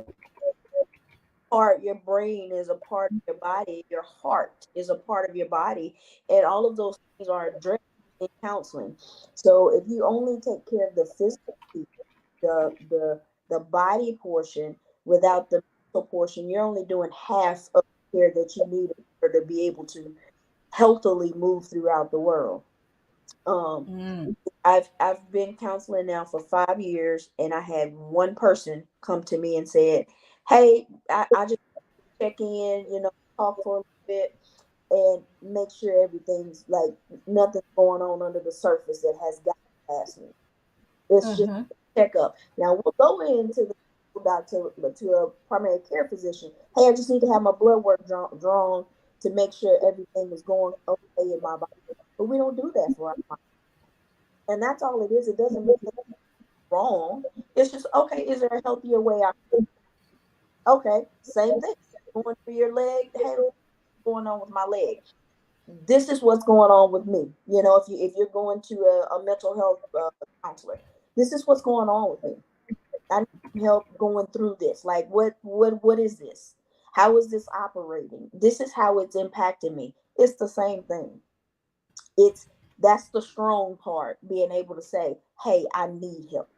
Speaker 2: heart, your brain is a part of your body, your heart is a part of your body, and all of those things are addressed in counseling. So if you only take care of the physical piece, the body portion without the mental portion, you're only doing half of the care that you need in order to be able to healthily move throughout the world. Um,
Speaker 1: Mm.
Speaker 2: I've been counseling now for 5 years, and I had one person come to me and said, "Hey, I just check in, talk for a little bit, and make sure everything's like nothing's going on under the surface that has got past me. It's just
Speaker 1: Mm-hmm.
Speaker 2: a checkup. Now we'll go into the doctor to a primary care physician. Hey, I just need to have my blood work drawn to make sure everything is going okay in my body. But we don't do that for our body. And that's all it is. It doesn't mean it's wrong. It's just okay, is there a healthier way I okay, same thing. Going through your leg, hey, what's going on with my leg? This is what's going on with me. If you're going to a mental health counselor, this is what's going on with me. I need help going through this. Like, what is this? How is this operating? This is how it's impacting me. It's the same thing. It's That's the strong part, being able to say, "Hey, I need help.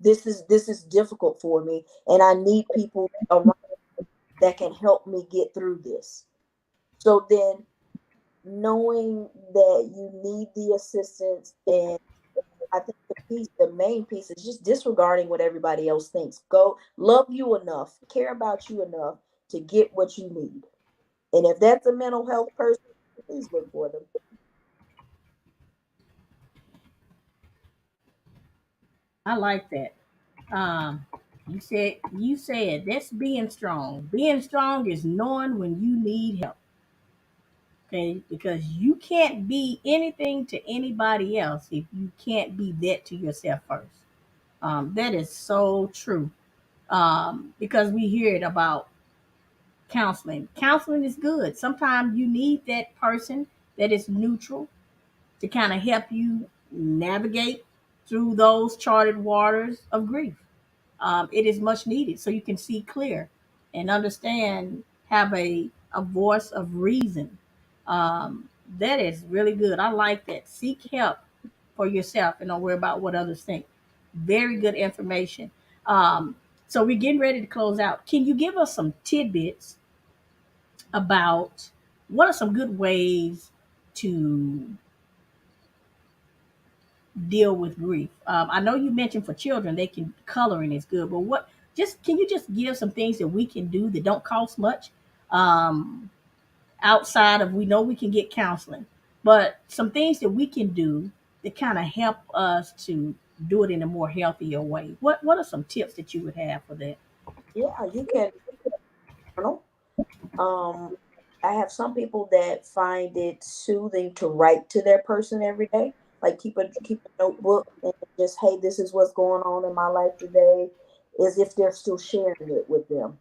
Speaker 2: This is difficult for me, and I need people around that can help me get through this." So then, knowing that you need the assistance, and I think the main piece is just disregarding what everybody else thinks. Go love you enough, care about you enough to get what you need. And if that's a mental health person, please look for them.
Speaker 1: I like that. Um, you said that's being strong. Being strong is knowing when you need help. Okay, because you can't be anything to anybody else if you can't be that to yourself first. That is so true. Because we hear it about counseling. Counseling is good. Sometimes you need that person that is neutral to kind of help you navigate through those charted waters of grief. It is much needed so you can see clear and understand, have a voice of reason. That is really good. I like that. Seek help for yourself and don't worry about what others think. Very good information. Um, so we're getting ready to close out. Can you give us some tidbits about what are some good ways to deal with grief? I know you mentioned for children they can coloring is good, but what just can you just give some things that we can do that don't cost much? Um, Outside of we know we can get counseling, but some things that we can do that kind of help us to do it in a more healthier way. What are some tips that you would have for that?
Speaker 2: Yeah, you can journal. Um, I have some people that find it soothing to write to their person every day. Like keep a notebook and just, hey, this is what's going on in my life today, as if they're still sharing it with them.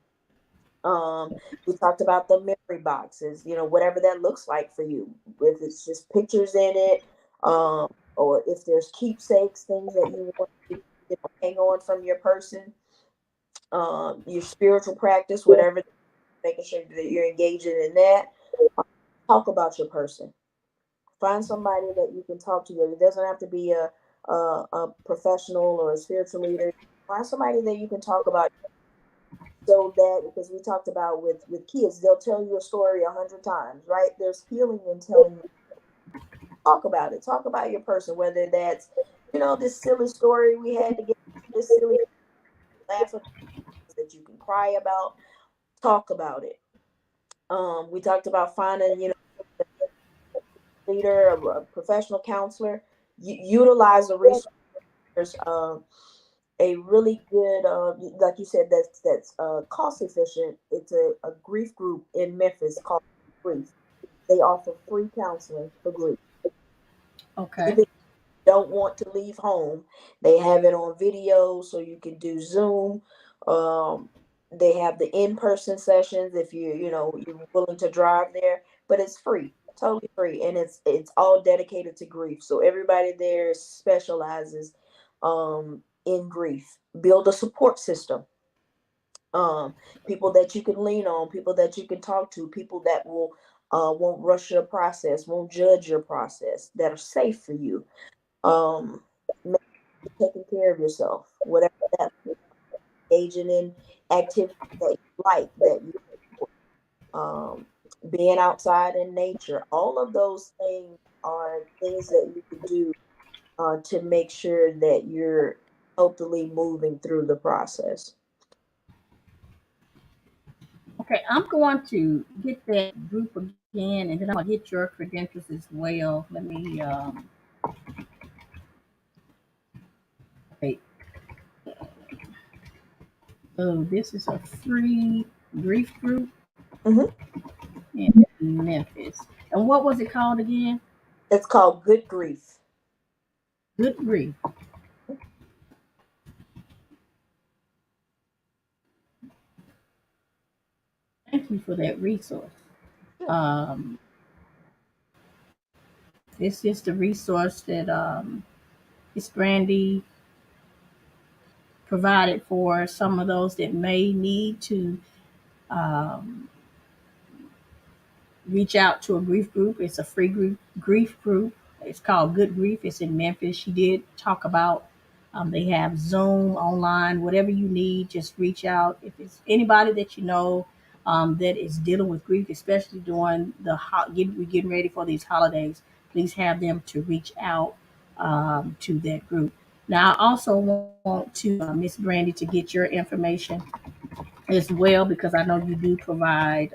Speaker 2: Um, we talked about the memory boxes, whatever that looks like for you. If it's just pictures in it, or if there's keepsakes, things that you want to hang on from your person, your spiritual practice, whatever, making sure that you're engaging in that. Talk about your person. Find somebody that you can talk to. It doesn't have to be a professional or a spiritual leader. Find somebody that you can talk about, so that, because we talked about with kids, they'll tell you a story 100 times, right? There's healing in telling you. Talk about it. Talk about your person, whether that's this silly story we had to get, this silly laugh about, that you can cry about. Talk about it. We talked about finding leader, a professional counselor, utilize the resources. A really good, like you said, that's cost efficient. It's a grief group in Memphis called Grief. They offer free counseling for grief.
Speaker 1: Okay.
Speaker 2: Even if you don't want to leave home, they have it on video, so you can do Zoom. Um, they have the in-person sessions if you're willing to drive there, but it's free, totally free, and it's all dedicated to grief. So everybody there specializes in grief. Build a support system, um, people that you can lean on, people that you can talk to, people that will won't rush your process, won't judge your process, that are safe for you. Make sure you're taking care of yourself, whatever that engaging in activities that you like, that you um, being outside in nature. All of those things are things that you can do to make sure that you're healthily moving through the process.
Speaker 1: Okay, I'm going to get that group again, and then I'm gonna get your credentials as well. Let me. Wait. So this is a free grief group
Speaker 2: Hmm.
Speaker 1: in Memphis. And what was it called again?
Speaker 2: It's called Good Grief.
Speaker 1: Good grief. Thank you for that resource.
Speaker 2: Sure.
Speaker 1: Um, this is the resource that Miss Brandie provided for some of those that may need to um, reach out to a grief group. It's a free grief group. It's called Good Grief. It's in Memphis. She did talk about they have Zoom online, whatever you need, just reach out. If it's anybody that you know that is dealing with grief, especially during we're getting ready for these holidays, please have them to reach out to that group. Now, I also want to Miss Brandy to get your information as well because I know you do provide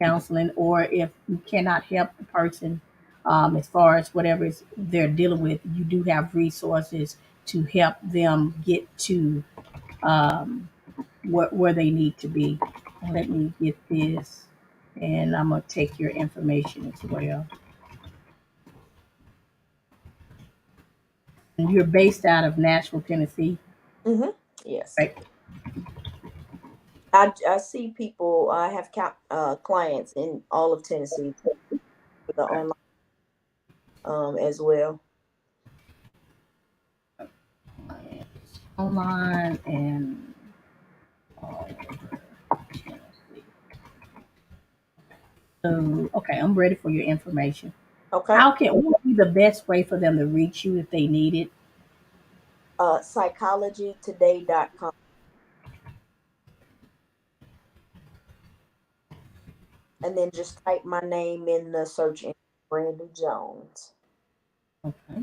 Speaker 1: counseling, or if you cannot help the person as far as whatever they're dealing with, you do have resources to help them get to where they need to be. Let me get this, and I'm going to take your information as well. And you're based out of Nashville, Tennessee,
Speaker 2: Hmm. Yes.
Speaker 1: right?
Speaker 2: I see people. I have clients in all of Tennessee for the online as well.
Speaker 1: Online and all over Tennessee. So, okay, I'm ready for your information.
Speaker 2: Okay.
Speaker 1: What would be the best way for them to reach you if they need it?
Speaker 2: Psychologytoday.com, and then just type my name in the search engine, Brandie Jones.
Speaker 1: Okay.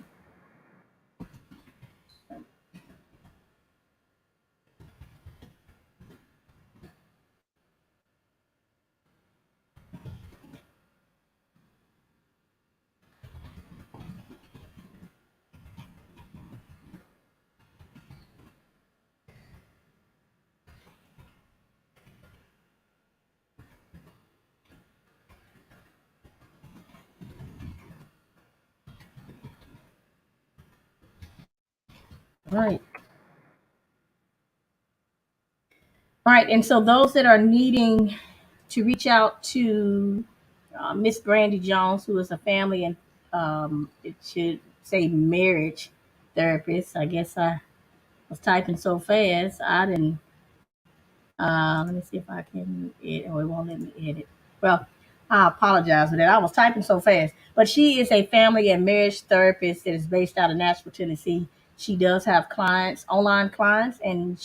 Speaker 1: All right. All right. And so those that are needing to reach out to Miss Brandy Jones, who is a family and it should say marriage therapist. I guess I was typing so fast. I didn't. Let me see if I can edit. Oh, it won't let me edit. Well, I apologize for that. I was typing so fast. But she is a family and marriage therapist that is based out of Nashville, Tennessee. She does have clients, online clients, and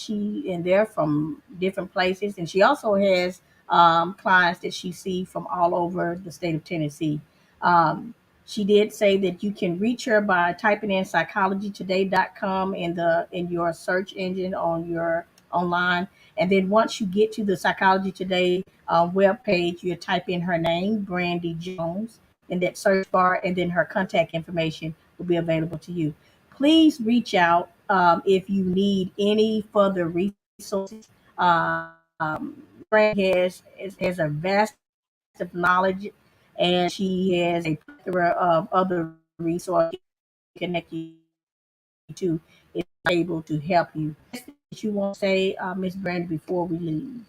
Speaker 1: they're from different places. And she also has clients that she sees from all over the state of Tennessee. Um, she did say that you can reach her by typing in psychologytoday.com in your search engine on your online, and then once you get to the Psychology Today web page, you type in her name, Brandie Jones, in that search bar, and then her contact information will be available to you. Please reach out if you need any further resources. Brand has a vast of knowledge, and she has a plethora of other resources to connect you to, is able to help you. That you want to say, Miss Brandie, before we leave?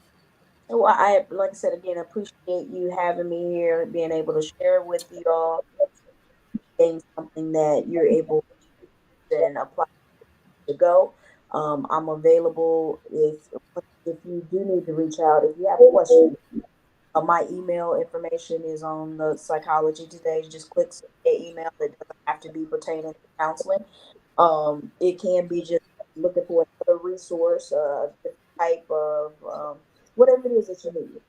Speaker 2: Well, like I said again, appreciate you having me here, being able to share with you all, getting something that you're able to and apply to go. I'm available if you do need to reach out. If you have a question, my email information is on the Psychology Today. Just click the email. It doesn't have to be pertaining to counseling. It can be just looking for another resource, different type of whatever it is that you need.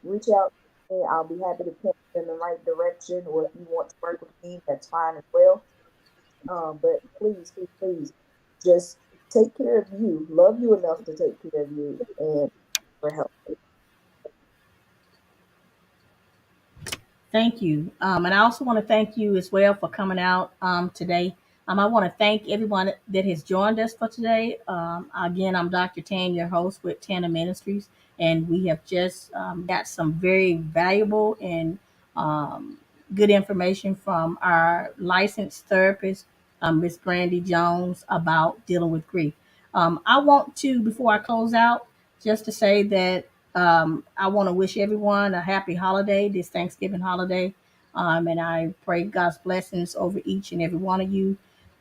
Speaker 2: Reach out to me. I'll be happy to point you in the right direction. Or if you want to work with me, that's fine as well. But please, please, please, just take care of you. Love you enough to take care of you and for help.
Speaker 1: Thank you. And I also want to thank you as well for coming out today. I want to thank everyone that has joined us for today. Again, I'm Dr. Tan, your host with Tanner Ministries, and we have just got some very valuable and um, good information from our licensed therapist, Miss Brandie Jones, about dealing with grief. I want to, before I close out, just to say that I want to wish everyone a happy holiday, this Thanksgiving holiday. And I pray God's blessings over each and every one of you.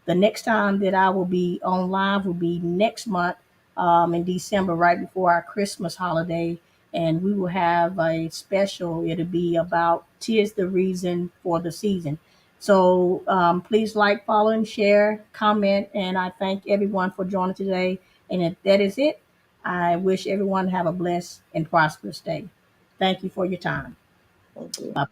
Speaker 1: The next time that I will be on live will be next month in December, right before our Christmas holiday. And we will have a special. It'll be about "Tis the Reason for the Season." So please like, follow, and share, comment. And I thank everyone for joining today. And if that is it, I wish everyone have a blessed and prosperous day. Thank you for your time.
Speaker 2: Thank you.
Speaker 1: Bye.